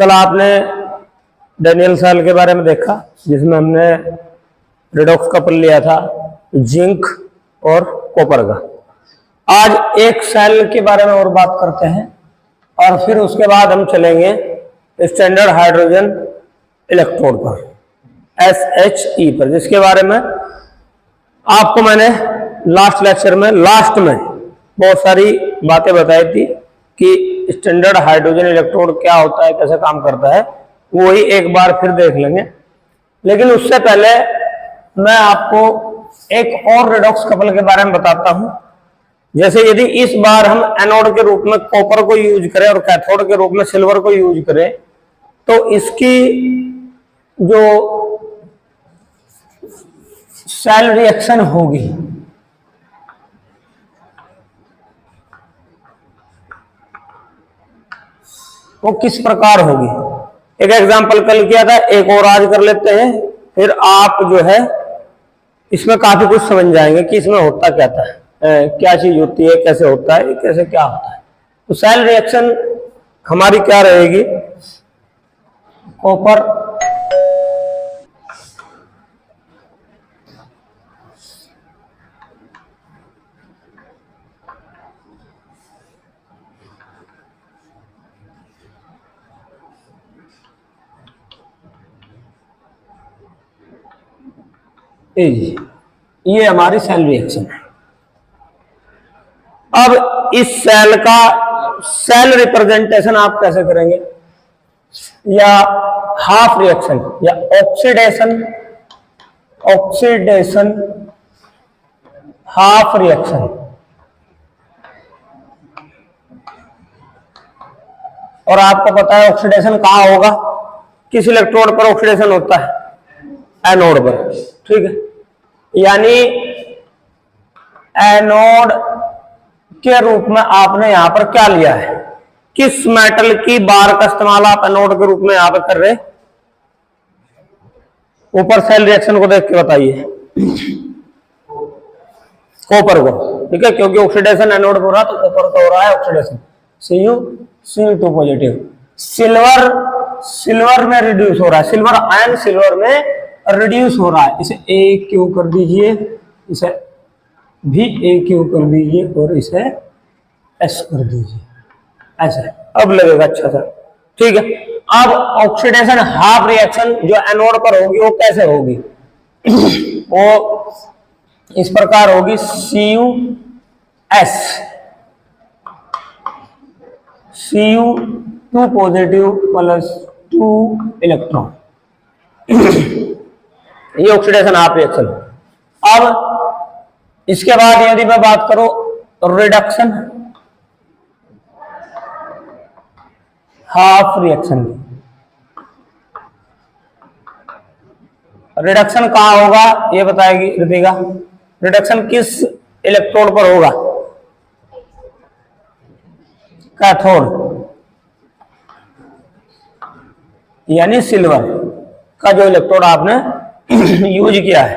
कल आपने Daniel cell के बारे में देखा, जिसमें हमने रिडॉक्स कपल लिया था जिंक और कॉपर का। आज एक सेल के बारे में और बात करते हैं और फिर उसके बाद हम चलेंगे स्टैंडर्ड हाइड्रोजन इलेक्ट्रोड पर, SHE पर, जिसके बारे में आपको मैंने लास्ट लेक्चर में लास्ट में बहुत सारी बातें बताई थी कि स्टैंडर्ड हाइड्रोजन इलेक्ट्रोड क्या होता है, कैसे काम करता है, वही एक बार फिर देख लेंगे। लेकिन उससे पहले मैं आपको एक और रिडॉक्स कपल के बारे में बताता हूं। जैसे यदि इस बार हम एनोड के रूप में कॉपर को यूज करें और कैथोड के रूप में सिल्वर को यूज करें, तो इसकी जो सेल रिएक्शन होगी वो किस प्रकार होगी। एक एग्जांपल कल किया था, एक और आज कर लेते हैं, फिर आप जो है इसमें काफी कुछ समझ जाएंगे कि इसमें होता क्या था, क्या चीज होती है, कैसे होता है, कैसे क्या होता है। तो सेल रिएक्शन हमारी क्या रहेगी, कॉपर ये हमारी सेल रिएक्शन है। अब इस सेल का सेल रिप्रेजेंटेशन आप कैसे करेंगे, या हाफ रिएक्शन या ऑक्सीडेशन हाफ रिएक्शन। और आपको पता है ऑक्सीडेशन कहां होगा, किस इलेक्ट्रोड पर ऑक्सीडेशन होता है, एनोड पर, ठीक है। यानी एनोड के रूप में आपने यहां पर क्या लिया है, किस मेटल की बार का इस्तेमाल आप एनोड के रूप में यहां पर कर रहे, ऊपर सेल रिएक्शन को देख के बताइए, कॉपर को, ठीक है, क्योंकि ऑक्सीडेशन एनोड पर हो रहा तो कॉपर का हो रहा है ऑक्सीडेशन, Cu2 पॉजिटिव। सिल्वर में रिड्यूस हो रहा है, सिल्वर आयन सिल्वर में रिड्यूस हो रहा है, इसे AQ कर दीजिए, इसे भी AQ कर दीजिए और इसे S कर दीजिए, ऐसे अब लगेगा अच्छा सा, ठीक है। अब ऑक्सीडेशन हाफ रिएक्शन जो एनोड पर होगी वो कैसे होगी, वो इस प्रकार होगी, Cu2 पॉजिटिव प्लस 2 इलेक्ट्रॉन, ये ऑक्सीडेशन हाफ रिएक्शन। अब इसके बाद यदि मैं बात करूं रिडक्शन हाफ रिएक्शन की, रिडक्शन कहां होगा ये बताएगी रितिका, रिडक्शन किस इलेक्ट्रोड पर होगा, कैथोड यानी सिल्वर का जो इलेक्ट्रोड आपने यूज किया है,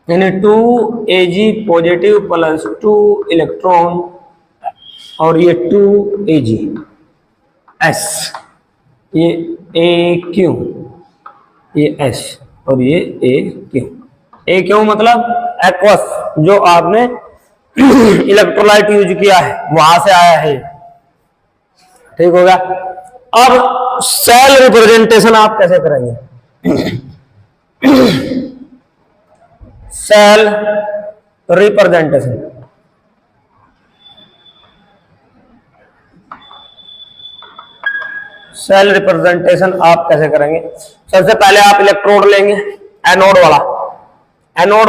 यानी 2Ag पॉजिटिव प्लस 2 इलेक्ट्रॉन और ये 2AgS, ये AQ, ये S और ये AQ मतलब एक्वस, जो आपने इलेक्ट्रोलाइट यूज किया है वहां से आया है, ठीक होगा। अब सेल रिप्रेजेंटेशन आप कैसे करेंगे, सेल रिप्रेजेंटेशन, सेल रिप्रेजेंटेशन आप कैसे करेंगे। सबसे पहले आप इलेक्ट्रोड लेंगे, एनोड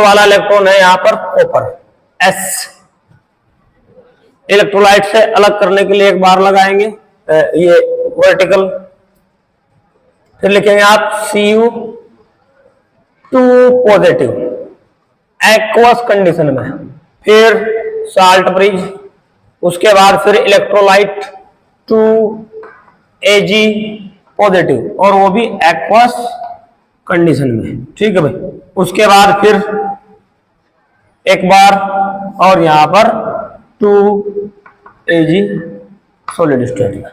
वाला इलेक्ट्रॉन है यहां पर कॉपर S, इलेक्ट्रोलाइट से अलग करने के लिए एक बार लगाएंगे ये वर्टिकल, फिर लिखेंगे आप Cu2 पॉजिटिव एक्वस कंडीशन में, फिर साल्ट ब्रिज, उसके बाद फिर इलेक्ट्रोलाइट 2Ag पॉजिटिव और वो भी एक्वस कंडीशन में, ठीक है भाई। उसके बाद फिर एक बार और यहां पर 2Ag सॉलिड स्टेट में,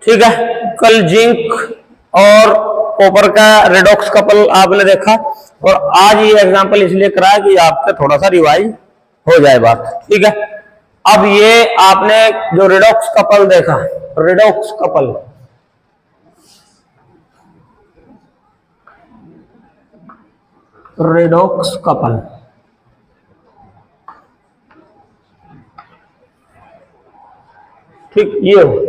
ठीक है, कल जिंक और कॉपर का रेडॉक्स कपल आपने देखा, और आज ये एग्जांपल इसलिए कराया कि आपका थोड़ा सा रिवाइज हो जाए बात। ठीक है, अब ये आपने जो रेडॉक्स कपल देखा, रेडॉक्स कपल, रेडॉक्स कपल, ठीक, ये हो।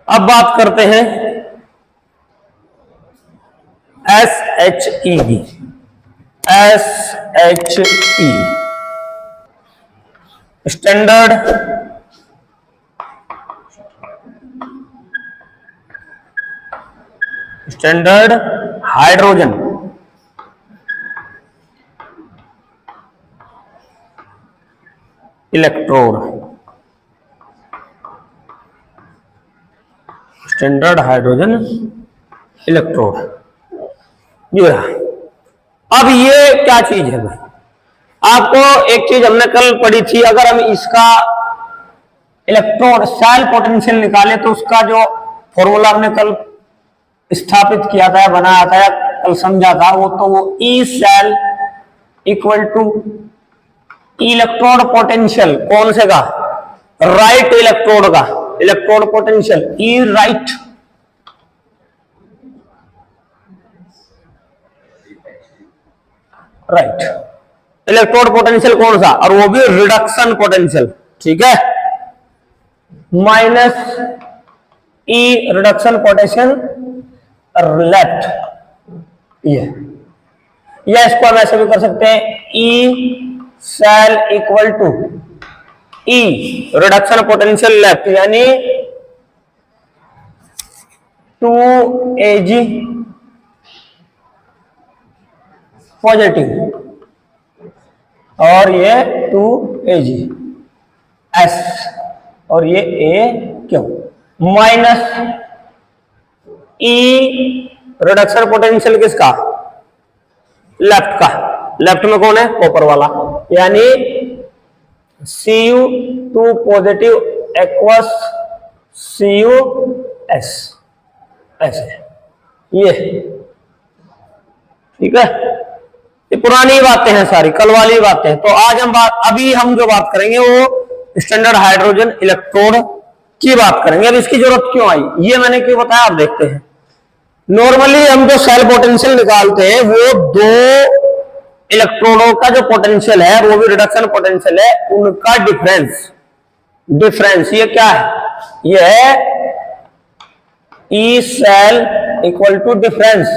अब बात करते हैं SHE की। SHE standard hydrogen electrode, standard hydrogen electrode, ये रहा। अब ये क्या चीज है भाई, आपको एक चीज हमने कल पढ़ी थी, अगर हम इसका इलेक्ट्रोड सेल पोटेंशियल निकाले तो उसका जो फॉर्मूला हमने कल स्थापित किया था, बनाया था, कल समझा था, वो E cell equal to electrode potential, कौन से का, राइट इलेक्ट्रोड का electrode potential, E right, right electrode potential कौन सा, और वो भी रिडक्शन पोटेंशियल। ठीक है, minus E reduction potential left, ये, या इसको हम ऐसे भी कर सकते हैं, E cell equal to E reduction potential left, यानी 2Ag पॉजिटिव, और ये 2Ag S, और ये A क्यों, माइनस ई रिडक्शन पोटेंशियल किसका, लेफ्ट का, लेफ्ट में कौन है, कॉपर वाला, यानी Cu2 पॉजिटिव एक्वस CuS, ऐसे, ये, ठीक है, ये पुरानी बातें हैं सारी, कल वाली बातें हैं। तो आज अभी हम जो बात करेंगे वो स्टैंडर्ड हाइड्रोजन इलेक्ट्रोड की बात करेंगे। अब इसकी जरूरत क्यों आई, ये मैंने क्यों बताया, आप देखते हैं। नॉर्मली हम जो सेल पोटेंशियल निकालते हैं वो दो इलेक्ट्रोडों का जो पोटेंशियल है, वो भी रिडक्शन पोटेंशियल है, उनका डिफरेंस ये क्या है, ये है E cell equal to difference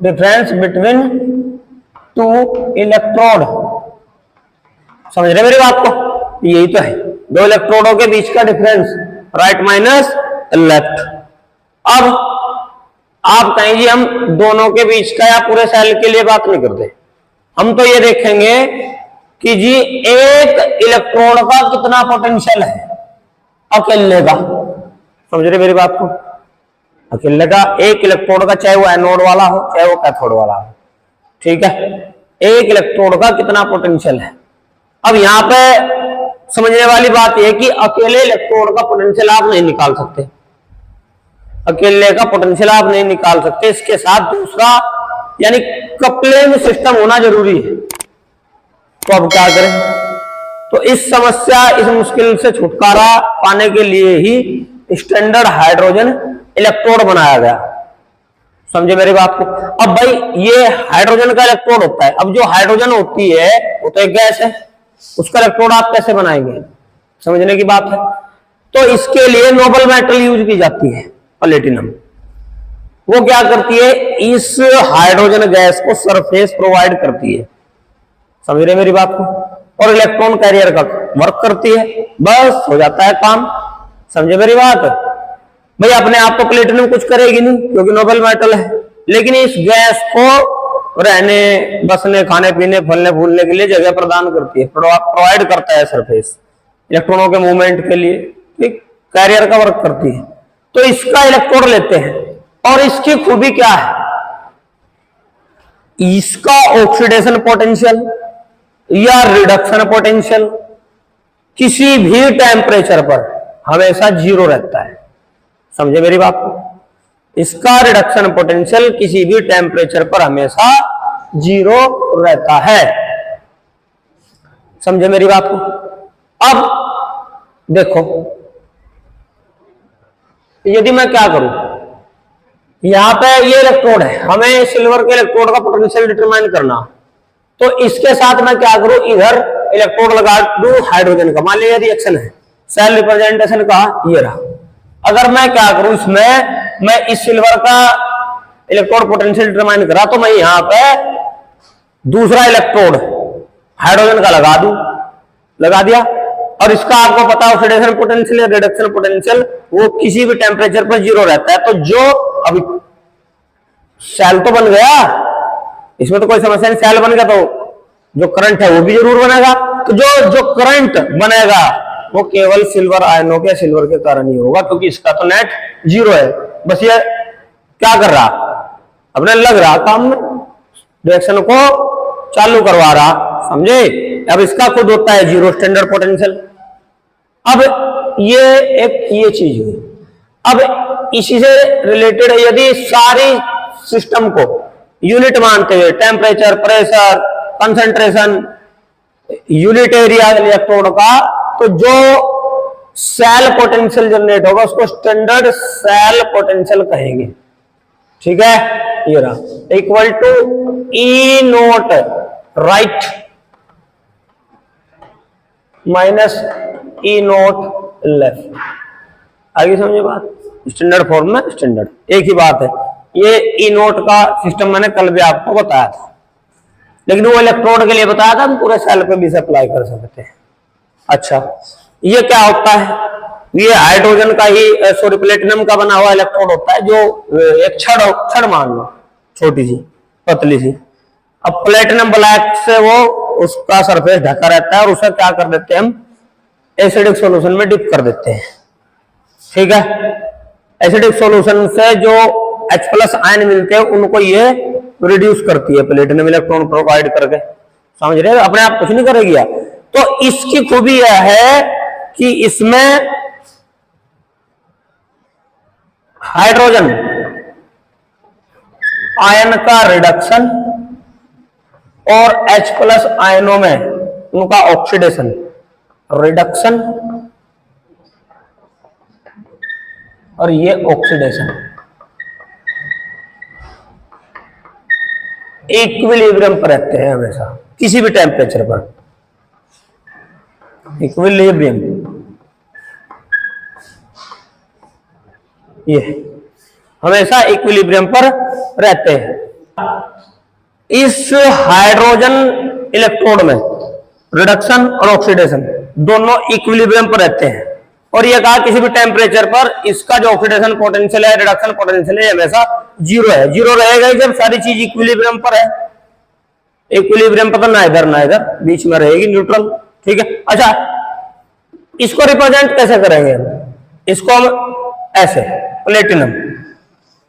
between two electrode. समझ रहे मेरी बात को, यही तो है, दो इलेक्ट्रोडों के बीच का डिफरेंस, राइट माइनस लेफ्ट। अब आप कहेंगे हम दोनों के बीच का या पूरे सेल के लिए बात नहीं करते, हम तो ये देखेंगे कि जी एक इलेक्ट्रोड का कितना पोटेंशियल है अकेले का। समझ रहे मेरी बात को, अकेले का एक इलेक्ट्रोड का, चाहे वो एनोड वाला हो चाहे वो कैथोड वाला हो, ठीक है, एक इलेक्ट्रोड का कितना पोटेंशियल है। अब यहां पे समझने वाली बात यह कि अकेले इलेक्ट्रोड का पोटेंशियल आप नहीं निकाल सकते, अकेले का पोटेंशियल आप नहीं निकाल सकते, इसके साथ दूसरा यानी कपलिंग सिस्टम होना जरूरी है। तो अब क्या करें, तो इस समस्या, इस मुश्किल से छुटकारा पाने के लिए ही स्टैंडर्ड हाइड्रोजन इलेक्ट्रोड बनाया गया। समझे मेरी बात को। अब भाई ये हाइड्रोजन का इलेक्ट्रोड होता है, अब जो हाइड्रोजन होती है वो तो एक गैस है, उसका इलेक्ट्रोड आप कैसे बनाएंगे, समझने की बात है। तो इसके लिए नोबल मेटल यूज की जाती है, प्लेटिनम। वो क्या करती है, इस हाइड्रोजन गैस को सरफेस प्रोवाइड करती है, समझ रहे मेरी बात को, और इलेक्ट्रॉन कैरियर का वर्क करती है, बस हो जाता है काम। समझे मेरी बात। भाई अपने आप तो प्लेटिनम कुछ करेगी नहीं क्योंकि नोबल मेटल है, लेकिन इस गैस को रहने बसने खाने पीने फलने फूलने के लिए जगह प्रदान करती है, प्रोवाइड करता है सरफेस इलेक्ट्रॉनों के मूवमेंट के लिए, ठीक, कैरियर का वर्क करती है। तो इसका इलेक्ट्रोड लेते हैं, और इसकी खूबी क्या है, इसका ऑक्सीडेशन पोटेंशियल या रिडक्शन पोटेंशियल किसी भी टेम्परेचर पर हमेशा जीरो रहता है। समझे मेरी बात को? इसका रिडक्शन पोटेंशियल किसी भी टेम्परेचर पर हमेशा जीरो रहता है। समझे मेरी बात को? अब देखो, यदि मैं क्या करूं, यहां पे ये इलेक्ट्रोड है, हमें सिल्वर के इलेक्ट्रोड का पोटेंशियल डिटरमाइन करना, तो इसके साथ मैं क्या करूं, इधर इलेक्ट्रोड लगा दूं हाइड्रोजन का। मान लिया रिएक्शन है, सेल रिप्रेजेंटेशन का ये रहा। अगर मैं क्या करूं, इसमें मैं इस सिल्वर का इलेक्ट्रोड पोटेंशियल डिटरमाइन करा, तो मैं यहां पे दूसरा इलेक्ट्रोड हाइड्रोजन का लगा दूं, लगा दिया। और इसका आपको पता है ऑक्सीडेशन पोटेंशियल या रिडक्शन पोटेंशियल वो किसी भी टेम्परेचर पर जीरो रहता है। तो जो अभी सेल तो बन गया, इसमें तो कोई समस्या नहीं, सेल बन गया तो जो करंट है वो भी जरूर बनेगा। तो जो करंट बनेगा वो केवल सिल्वर आयनों के सिल्वर के कारण ही होगा, क्योंकि इसका तो नेट जीरो है। बस ये क्या कर रहा, अपने लग रहा काम में, रिएक्शन को चालू करवा रहा। समझे? अब इसका खुद होता है जीरो स्टैंडर्ड पोटेंशियल। अब ये चीज हुई। अब इसी से रिलेटेड यदि सारी सिस्टम को यूनिट मानते हुए temperature, pressure, concentration, unit area electrode का, तो जो सेल पोटेंशियल जनरेट होगा उसको स्टैंडर्ड सेल पोटेंशियल कहेंगे। ठीक है? ये रहा equal to E naught right minus E naught left. आगे समझे बात? स्टैंडर्ड फॉर्म में स्टैंडर्ड एक ही बात है। ये ई नोट का सिस्टम मैंने कल भी आपको बताया था, लेकिन वो इलेक्ट्रोड के लिए बताया था, हम पूरे सेल पे भी अप्लाई कर सकते हैं। अच्छा, ये क्या होता है? ये हाइड्रोजन का ही सॉरी प्लेटिनम का बना हुआ इलेक्ट्रोड होता है, जो एक छड़ मान लो, छोटी सी पतली सी। अब प्लेटिनम ब्लैक से वो उसका सरफेस ढका रहता है और उसे क्या कर देते हैं हम, एसिडिक सॉल्यूशन में डिप कर देते हैं। ठीक है? एसिडिक सॉल्यूशन से जो H+ आयन मिलते हैं उनको ये रिड्यूस करती है प्लेटिनम इलेक्ट्रॉन प्रोवाइड करके। समझ रहे हो? अपने आप कुछ नहीं करेगी। तो इसकी खूबी यह है कि इसमें हाइड्रोजन आयन का रिडक्शन और H+ आयनों में उनका ऑक्सीडेशन, रिडक्शन और ये ऑक्सीडेशन इक्विलिब्रियम पर रहते हैं हमेशा, किसी भी टेम्परेचर पर। इक्विलिब्रियम ये हमेशा इक्विलिब्रियम पर रहते हैं। इस हाइड्रोजन इलेक्ट्रोड में रिडक्शन और ऑक्सीडेशन दोनों इक्विलिब्रियम पर रहते हैं। और ये कहा किसी भी टेम्परेचर पर इसका जो ऑक्सीडेशन पोटेंशियल है, रिडक्शन पोटेंशियल है, हमेशा जीरो है। जीरो रहेगा जब सारी चीज इक्विलिब्रियम पर है। इक्विलिब्रियम पर तो ना इधर ना इधर, बीच में रहेगी न्यूट्रल। ठीक है? अच्छा, इसको रिप्रेजेंट कैसे करेंगे हम? इसको हम ऐसे प्लेटिनम,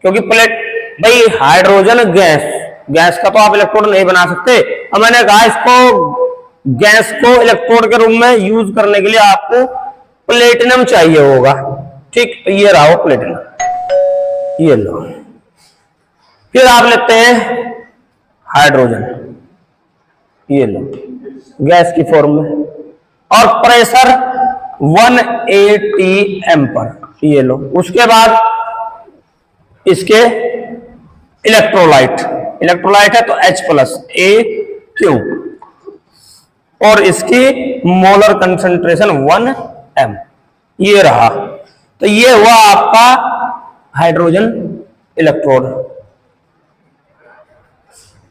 क्योंकि भाई हाइड्रोजन गैस का तो आप इलेक्ट्रोड नहीं बना सकते। अब मैंने कहा इसको गैस को इलेक्ट्रोड के रूप में यूज करने के लिए आपको प्लेटिनम चाहिए होगा। ठीक? तो ये रहा वो प्लेटिनम, ये लो। फिर आप लेते हैं हाइड्रोजन, ये लो गैस की फॉर्म में, और प्रेशर 180 एम्पर, ये लो। उसके बाद इसके इलेक्ट्रोलाइट है तो H+ AQ, और इसकी मोलर कंसंट्रेशन 1 m, ये रहा। तो ये हुआ आपका हाइड्रोजन इलेक्ट्रोड।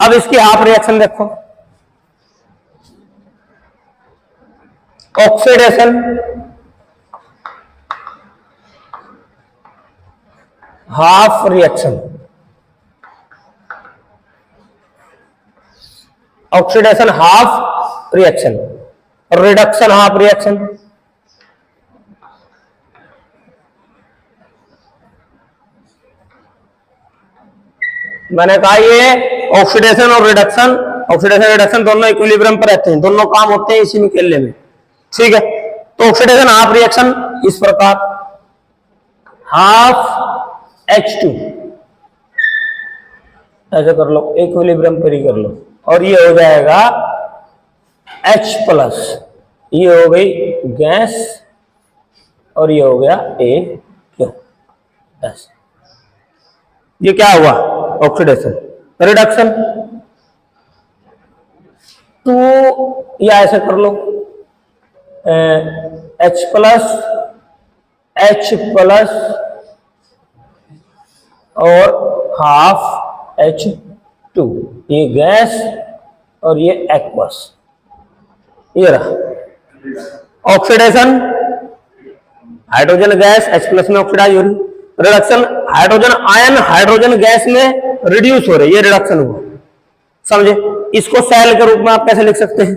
अब इसकी हाफ रिएक्शन देखो, oxidation, half reaction, oxidation half reaction, reduction half reaction. मैंने कहा ये ऑक्सीडेशन और रिडक्शन दोनों इक्विलिब्रियम पर रहते हैं, दोनों काम होते हैं इसी में केले में। ठीक है? तो ऑक्सीडेशन हाफ रिएक्शन इस प्रकार, हाफ H2 ऐसे कर लो, इक्विलिब्रियम पर ही कर लो, और ये हो जाएगा H प्लस, ये हो गई गैस और ये हो गया AQ। ये क्या हुआ? ऑक्सीडेशन। रिडक्शन तो या ऐसे कर लो, H प्लस और हाफ H2, ये गैस और ये एक्वस, ये रहा oxidation. Hydrogen gas H plus में ऑक्सीडाइज हो रही, reduction hydrogen ion hydrogen gas में रिड्यूस हो रही, ये रिडक्शन हुआ। समझे? इसको सेल के रूप में आप कैसे लिख सकते हैं?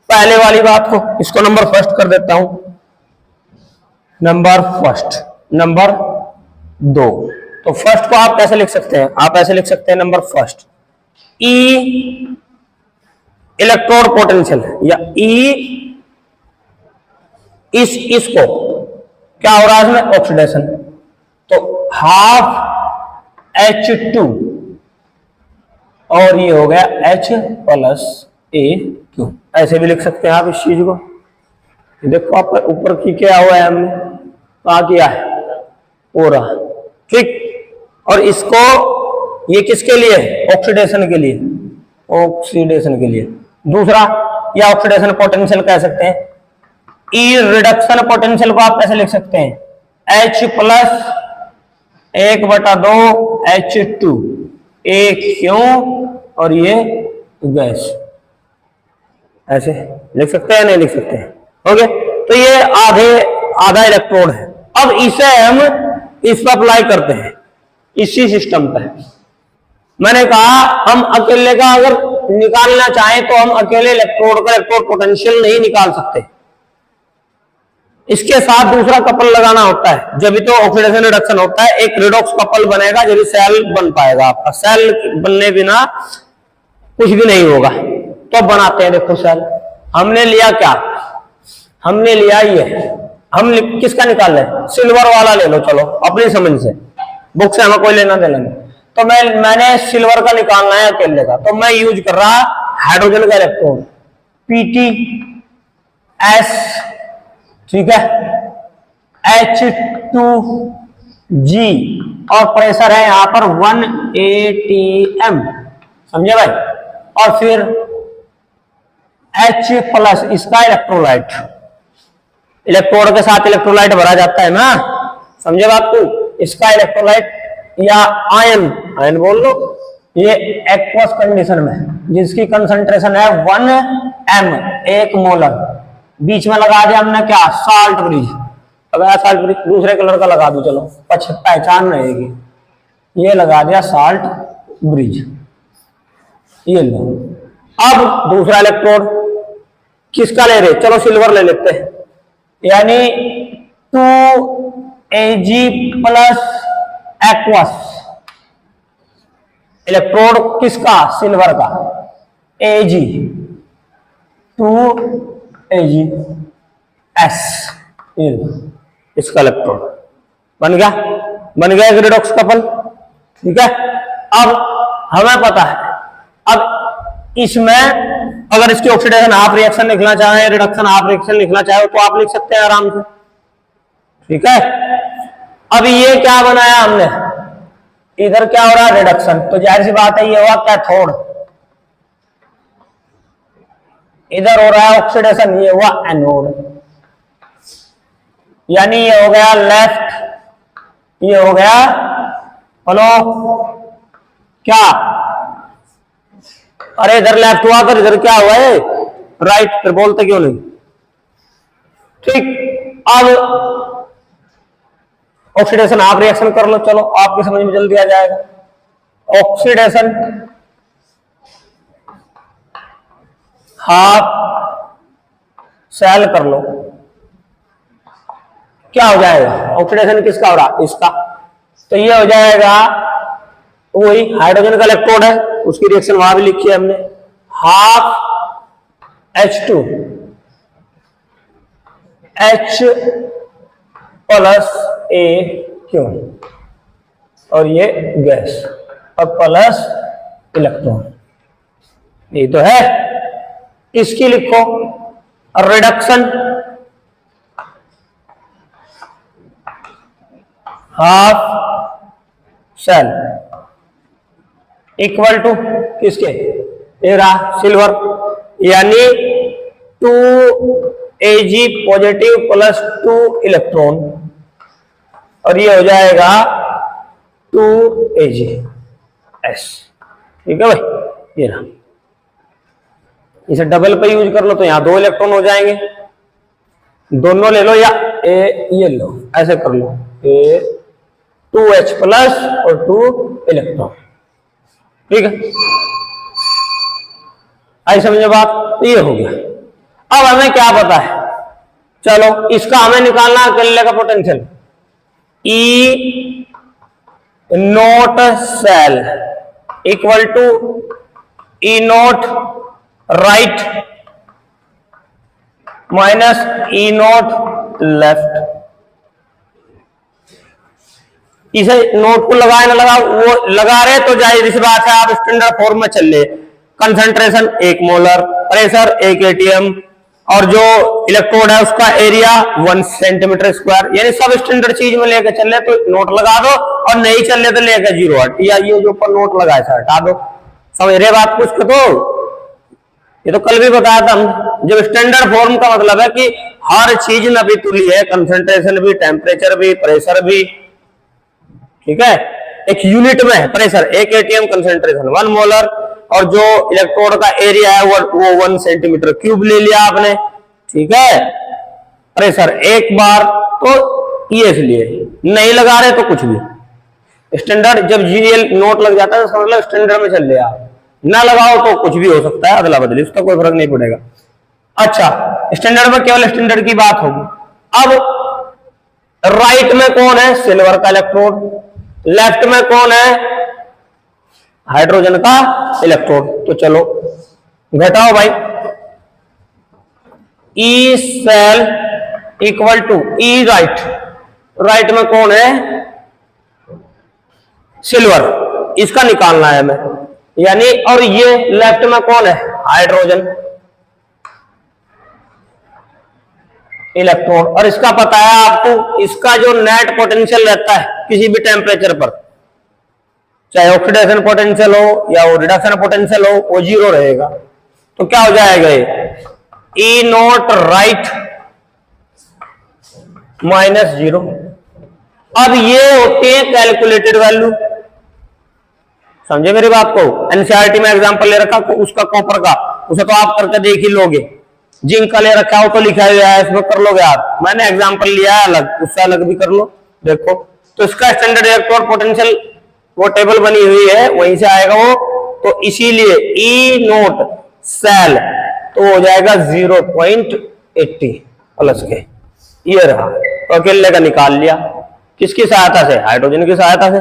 पहले वाली बात को, इसको नंबर फर्स्ट कर देता हूं, नंबर फर्स्ट, नंबर 2। तो फर्स्ट को आप कैसे लिख सकते हैं? आप ऐसे लिख सकते हैं, number first E electrode potential, या E इसको क्या हो रहा है इसमें? ऑक्सीडेशन। तो हाफ H2 और ये हो गया H प्लस AQ, ऐसे भी लिख सकते हैं आप इस चीज को। देखो आप ऊपर की क्या हुआ है, हमने कहा किया है हो रहा, ठीक। और इसको ये किसके लिए? ऑक्सीडेशन के लिए, ऑक्सीडेशन के लिए। दूसरा या ऑक्सीडेशन पोटेंशियल कह सकते हैं। ई रिडक्शन पोटेंशियल को आप कैसे लिख सकते हैं? H प्लस 1/2 H2 AQ और ये गैस, ऐसे लिख सकते हैं, नहीं लिख सकते हैं? ओके, तो ये आधा इलेक्ट्रोड है। अब इसे हम इस पर अप्लाई करते हैं, इसी सिस्टम पर। मैंने कहा हम अकेले का अगर निकालना चाहें तो हम अकेले इलेक्ट्रोड का इलेक्ट्रोड पोटेंशियल नहीं निकाल सकते, इसके साथ दूसरा कपल लगाना होता है, जब भी तो ऑक्सीडेशन रिडक्शन होता है। एक रिडॉक्स कपल बनेगा जब भी सेल बन पाएगा आपका। सेल बनने बिना कुछ भी नहीं होगा। तो बनाते हैं, देखो सेल हमने लिया क्या? हमने लिया ये, हम किसका निकाल रहे? सिल्वर वाला ले लो, चलो अपनी समझ से, बुक से हमें कोई लेना देना नहीं। तो मैंने सिल्वर का निकालना है अकेले का, तो मैं यूज कर रहा हाइड्रोजन का इलेक्ट्रॉन PTS, ठीक है, H2G और प्रेशर है यहां पर 1 atm, समझे भाई? और फिर H प्लस इसका इलेक्ट्रोलाइट, इलेक्ट्रोड के साथ इलेक्ट्रोलाइट भरा जाता है ना, समझे बात को? इसका इलेक्ट्रोलाइट या आयन बोल लो, ये एक्वस कंडीशन में जिसकी कंसंट्रेशन है 1 m 1 मोलर, बीच में लगा दिया हमने क्या? Salt bridge. अगर साल्ट ब्रिज दूसरे कलर का लगा दो, चलो पहचान रहेगी। ये लगा दिया साल्ट ब्रिज, ये लो। अब दूसरा इलेक्ट्रोड किसका ले रहे? चलो सिल्वर ले लेते हैं, यानी 2Ag प्लस एक्वस, इलेक्ट्रोड किसका? सिल्वर का, Ag 2Ag इसका इलेक्ट्रोड बन गया एक रिडॉक्स कपल, ठीक है। अब हमें पता है, अब इसमें अगर इसकी ऑक्सीडेशन हाफ रिएक्शन लिखना चाहे, रिडक्शन हाफ रिएक्शन लिखना चाहे तो आप लिख सकते हैं आराम से, ठीक है। अब ये क्या बनाया हमने? इधर क्या हो रहा है? रिडक्शन। तो जाहिर सी बात है ये हुआ कैथोड, इधर हो रहा है ऑक्सीडेशन, ये हुआ एनोड। यानी ये हो गया लेफ्ट, ये हो गया बोलो क्या? अरे इधर लेफ्ट हुआ, कर इधर क्या हुआ है? राइट। फिर बोलते क्यों नहीं? ठीक। अब ऑक्सीडेशन हाफ रिएक्शन कर लो, चलो आपकी समझ में जल्दी आ जाएगा। ऑक्सीडेशन हाफ सेल कर लो, क्या हो जाएगा? ऑक्सीडेशन किसका हो रहा? इसका। तो ये हो जाएगा वही हाइड्रोजन का इलेक्ट्रोड है, उसकी रिएक्शन वहां भी लिखी है हमने, हाफ H2 H प्लस ए क्यू और ये गैस और प्लस इलेक्ट्रॉन, ये तो है। इसकी लिखो reduction half cell equal to किसके, ये रहा सिल्वर, यानी 2Ag पॉजिटिव प्लस 2 इलेक्ट्रॉन और ये हो जाएगा 2Ag(S). ठीक है भाई, ये रहा। इसे डबल पे यूज कर लो तो यहां 2 इलेक्ट्रॉन हो जाएंगे, दोनों ले लो या ये लो, ऐसे कर लो, ये 2H प्लस और 2 इलेक्ट्रॉन। ठीक है, आई समझे बात, तो ये हो गया। अब हमें क्या पता है, चलो इसका हमें निकालना है अकेले का potential, E naught cell equal to E naught right minus E naught left. इसे नोट को लगाए ना लगा, वो लगा रहे तो जाहिर सी बात है आप स्टैंडर्ड फॉर्म में चल ले, कंसंट्रेशन 1 मोलर, प्रेशर 1 atm और जो इलेक्ट्रोड है उसका एरिया 1 सेंटीमीटर स्क्वायर, यानी सब स्टैंडर्ड चीज में लेके चल ले तो नोट लगा दो, और नहीं चल ले तो लेके 0 हट, या ये जो ऊपर नोट लगाया था हटा दो। समझ रहे बात कुछ को? तो ये तो कल भी बताया था हम, जब स्टैंडर्ड फॉर्म का मतलब है कि हर चीज न भी तुली है, कंसंट्रेशन भी, टेम्परेचर भी, प्रेशर भी। ठीक है, एक यूनिट में है प्रेशर 1 atm, कंसंट्रेशन 1 मोलर, और जो इलेक्ट्रोड का एरिया है वो 1 सेंटीमीटर क्यूब ले लिया आपने। ठीक है, प्रेशर 1 बार, तो ये इसलिए नहीं लगा रहे तो कुछ भी स्टैंडर्ड, जब जीएल नोट लग जाता है तो मतलब स्टैंडर्ड में चल ले, आप ना लगाओ तो कुछ भी हो सकता है, अदला बदली, उसका कोई फर्क नहीं पड़ेगा। अच्छा, स्टैंडर्ड में केवल स्टैंडर्ड की बात होगी। अब राइट में कौन है, सिल्वर का इलेक्ट्रोड, लेफ्ट में कौन है, हाइड्रोजन का इलेक्ट्रोड। तो चलो घटाओ भाई, E cell equal to E right, right में कौन है, सिल्वर, इसका निकालना है हमें, यानी, और ये लेफ्ट में कौन है, हाइड्रोजन इलेक्ट्रोड, और इसका पता है आपको, इसका जो नेट पोटेंशियल रहता है किसी भी टेम्परेचर पर, चाहे ऑक्सीडेशन पोटेंशियल हो या वो रिडक्शन पोटेंशियल हो, वो 0 रहेगा। तो क्या हो जाएगा ये, E नोट राइट माइनस 0। अब ये होते हैं कैलकुलेटेड वैल्यू, समझे मेरी बात को। एनसीईआरटी में एग्जांपल ले रखा उसका कॉपर का, उसे तो आप करके देख ही लोगे। जिंक का ले रखा हो तो लिखा हुआ है, इसमें कर लोगे आप, मैंने एग्जांपल लिया है अलग, उससे अलग भी कर लो, देखो। तो इसका स्टैंडर्ड इलेक्ट्रोड पोटेंशियल वो टेबल बनी हुई है, वहीं से आएगा वो, तो इसीलिए ई नोट सेल तो हो जाएगा 0.80 प्लस के, ये रहा। तो अकेले का निकाल लिया, किसकी सहायता से, हाइड्रोजन की सहायता से।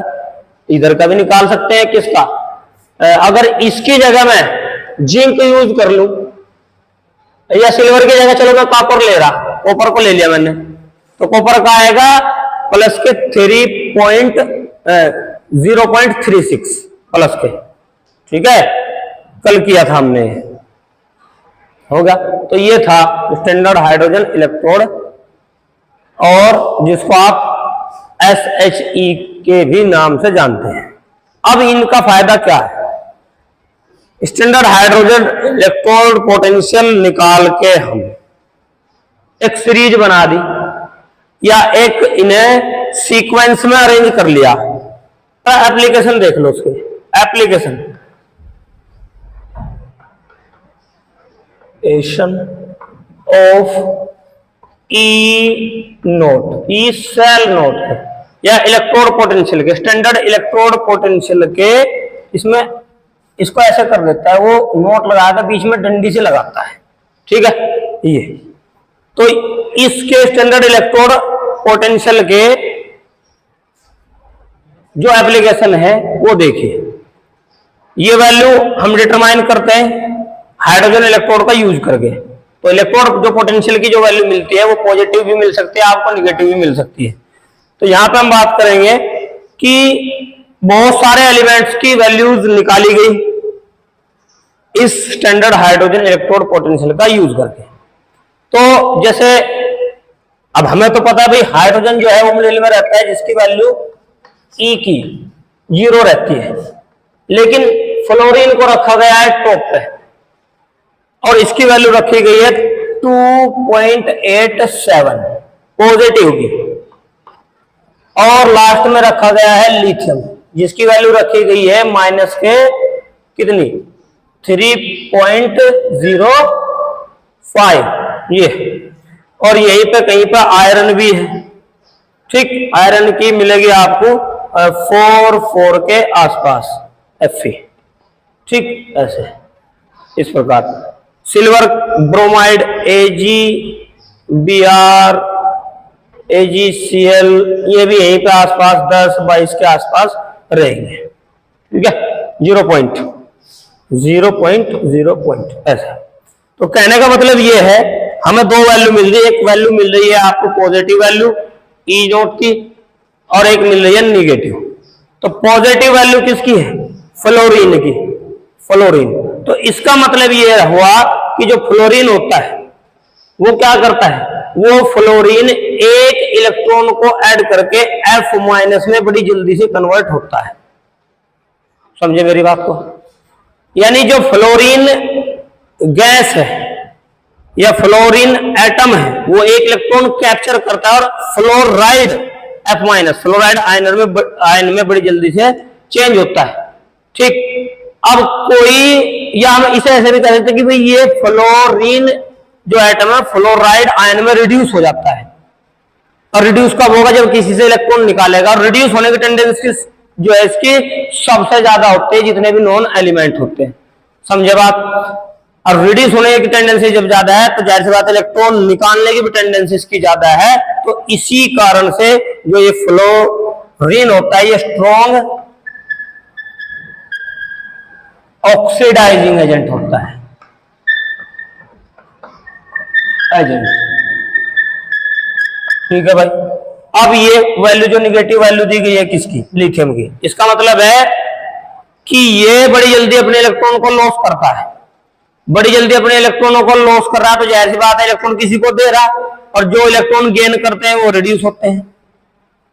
इधर का भी निकाल सकते हैं, किसका, अगर इसकी जगह मैं जिंक यूज कर लूं या सिल्वर की जगह, चलो मैं कॉपर ले रहा, कॉपर को ले लिया मैंने, तो कॉपर का आएगा प्लस के 0.36 प्लस के। ठीक है, कल किया था हमने, होगा। तो ये था स्टैंडर्ड हाइड्रोजन इलेक्ट्रोड, और जिसको आप SHE के भी नाम से जानते हैं। अब इनका फायदा क्या है, स्टैंडर्ड हाइड्रोजन इलेक्ट्रोड पोटेंशियल निकाल के हम एक सीरीज बना दी, या एक इन्हें सीक्वेंस में अरेंज कर लिया। तो एप्लीकेशन देख लो उसके, application of E naught, E cell naught है, या इलेक्ट्रोड पोटेंशियल के, स्टैंडर्ड इलेक्ट्रोड पोटेंशियल के, इसमें इसको ऐसे कर देता है, वो नोट लगाता बीच में डंडी से लगाता है। ठीक है, ये तो इसके स्टैंडर्ड इलेक्ट्रोड पोटेंशियल के जो एप्लीकेशन है वो देखिए। ये वैल्यू हम डिटरमाइन करते हैं हाइड्रोजन इलेक्ट्रोड का यूज करके। तो इलेक्ट्रोड जो पोटेंशियल की जो वैल्यू मिलती है वो पॉजिटिव भी मिल सकती है आपको, निगेटिव भी मिल सकती है। तो यहां पे हम बात करेंगे कि बहुत सारे एलिमेंट्स की वैल्यूज निकाली गई इस स्टैंडर्ड हाइड्रोजन इलेक्ट्रोड पोटेंशियल का यूज करके। तो जैसे अब हमें तो पता है भाई हाइड्रोजन जो है वो मिडिल में रहता है जिसकी वैल्यू ई की 0 रहती है, लेकिन फ्लोरीन को रखा गया है टॉप पे और इसकी वैल्यू रखी गई है 2.87 पॉजिटिव की, और लास्ट में रखा गया है लिथियम जिसकी वैल्यू रखी गई है माइनस के कितनी 3.05 ये, और यहीं पे कहीं पे आयरन भी है। ठीक, आयरन की मिलेगी आपको 4 के आसपास Fe। ठीक, ऐसे इस प्रकार सिल्वर ब्रोमाइड AgBr AgCl ये भी यहीं पे आसपास 10-22 के आसपास रहेंगे। ठीक है, 0.0 ऐसा। तो कहने का मतलब ये है हमें दो वैल्यू मिल रही है, एक वैल्यू मिल रही है आपको पॉजिटिव वैल्यू E0 की और एक मिल रही है निगेटिव। तो पॉजिटिव वैल्यू किसकी है? फ्लोरीन की, फ्लोरीन। तो इसका मतलब ये हुआ कि जो फ्लोरीन होता है वो क्या करता है, वो फ्लोरीन एक इलेक्ट्रॉन को ऐड करके F- में बड़ी जल्दी से कन्वर्ट होता है। समझे मेरी बात को? यानी जो फ्लोरीन गैस है या फ्लोरीन एटम है वो एक इलेक्ट्रॉन कैप्चर करता है और फ्लोराइड F- फ्लोराइड आयन में बड़ी जल्दी से चेंज होता है। ठीक, अब कोई, या हम इसे ऐसे भी कह सकते हैं कि भाई ये फ्लोरीन जो एटम है फ्लोराइड आयन में रिड्यूस हो जाता है, और रिड्यूस कब होगा? जब किसी से इलेक्ट्रॉन निकालेगा, और रिड्यूस होने की टेंडेंसी जो है इसकी सबसे ज्यादा होती है जितने भी नॉन एलिमेंट होते हैं। समझे बात? और रिड्यूस होने की टेंडेंसी जब ज्यादा है तो जाहिर सी बात है इलेक्ट्रॉन निकालने की भी टेंडेंसी इसकी ज्यादा है। तो इसी कारण से जो ये फ्लोरीन होता है ये स्ट्रॉन्ग ऑक्सीडाइजिंग एजेंट होता है, एजेंट। ठीक है भाई। अब ये वैल्यू जो निगेटिव वैल्यू दी गई है किसकी? लिथियम की। इसका मतलब है कि ये बड़ी जल्दी अपने इलेक्ट्रॉन को लॉस करता है, बड़ी जल्दी अपने इलेक्ट्रॉनों को लॉस कर रहा है, तो जाहिर सी बात है इलेक्ट्रॉन किसी को दे रहा, और जो इलेक्ट्रॉन गेन करते हैं वो रिड्यूस होते हैं।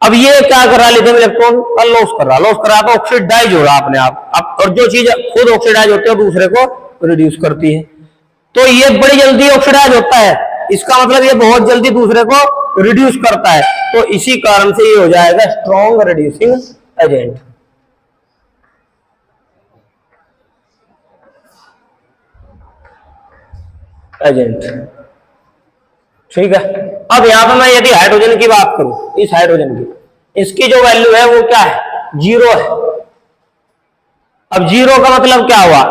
अब ये क्या कर रहा है? लिथियम इलेक्ट्रॉन का लॉस कर रहा तो ऑक्सीडाइज हो रहा अपने आप। और जो चीज खुद ऑक्सीडाइज होती है दूसरे को रिड्यूस करती है, तो ये बड़ी जल्दी ऑक्सीडाइज होता है। इसका मतलब ये बहुत जल्दी दूसरे को रिड्यूस करता है, तो इसी कारण से ये हो जाएगा स्ट्रॉन्ग रिड्यूसिंग एजेंट। ठीक है। अब यहां पर मैं यदि हाइड्रोजन की बात करूं, इस हाइड्रोजन की, इसकी जो वैल्यू है वो क्या है? 0 है। अब 0 का मतलब क्या हुआ?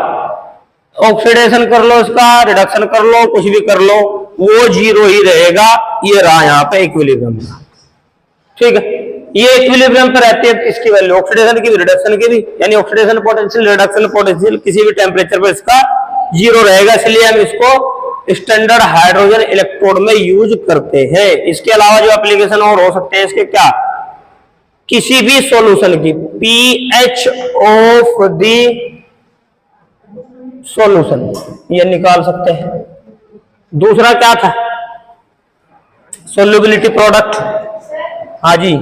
ऑक्सीडेशन कर लो, इसका रिडक्शन कर लो, कुछ भी कर लो, वो 0 ही रहेगा। ये रहा यहाँ पे इक्विलिब्रियम। ठीक है, ये इक्विलिब्रियम पे रहती है इसकी वैल्यू, ऑक्सीडेशन की भी रिडक्शन की भी, यानी ऑक्सीडेशन पोटेंशियल रिडक्शन पोटेंशियल किसी भी टेम्परेचर पर इसका 0 रहेगा। इसलिए हम इसको स्टैंडर्ड हाइड्रोजन इलेक्ट्रोड में यूज करते हैं। इसके अलावा जो एप्लीकेशन और हो सकते हैं इसके क्या? किसी भी सॉल्यूशन की pH ऑफ द सॉल्यूशन ये निकाल सकते हैं। दूसरा क्या था? Solubility product. हाँ जी,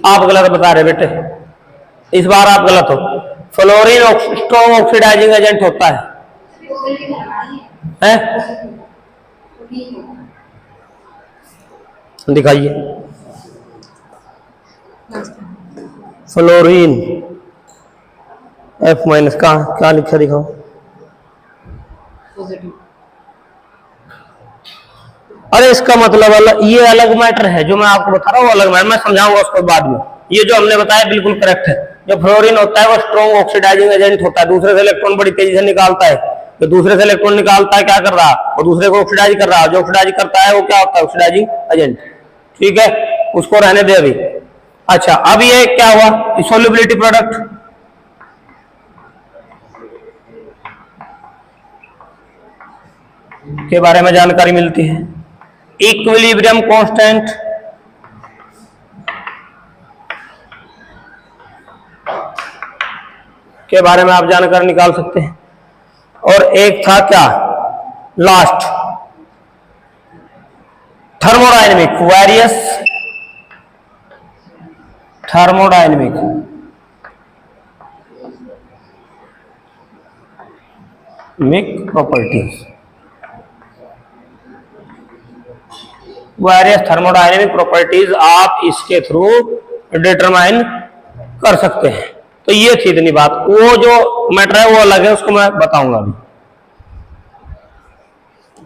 आप गलत बता रहे बेटे, इस बार आप गलत हो। फ्लोरीन स्ट्रॉन्ग ऑक्सीडाइजिंग एजेंट होता है, दिखाइए। फ्लोरीन F- कहाँ क्या लिखा दिखाओ। अरे इसका मतलब ये अलग मैटर है, जो मैं आपको बता रहा हूँ अलग मैटर, मैं समझाऊंगा उसको बाद में। ये जो हमने बताया बिल्कुल करेक्ट है। जो फ्लोरीन होता है वो स्ट्रॉन्ग ऑक्सीडाइजिंग एजेंट होता है, दूसरे से इलेक्ट्रॉन बड़ी तेजी से निकालता है, तो दूसरे से इलेक्ट्रॉन निकालता है, क्या कर रहा है, वो दूसरे को ऑक्सीडाइज कर रहा है। जो ऑक्सीडाइज करता है वो क्या होता है, ऑक्सीडाइजिंग एजेंट। ठीक है, उसको रहने दे अभी। अच्छा, अब ये क्या हुआ, सॉल्युबिलिटी प्रोडक्ट के बारे में जानकारी मिलती है। इक्विलिब्रियम कांस्टेंट के बारे में आप जानकारी निकाल सकते हैं। और एक था क्या last, thermodynamic, various thermodynamic properties, various thermodynamic properties आप इसके थ्रू डिटरमाइन कर सकते हैं। तो ये थी इतनी बात। वो जो मैटर है वो अलग है, उसको मैं बताऊंगा अभी।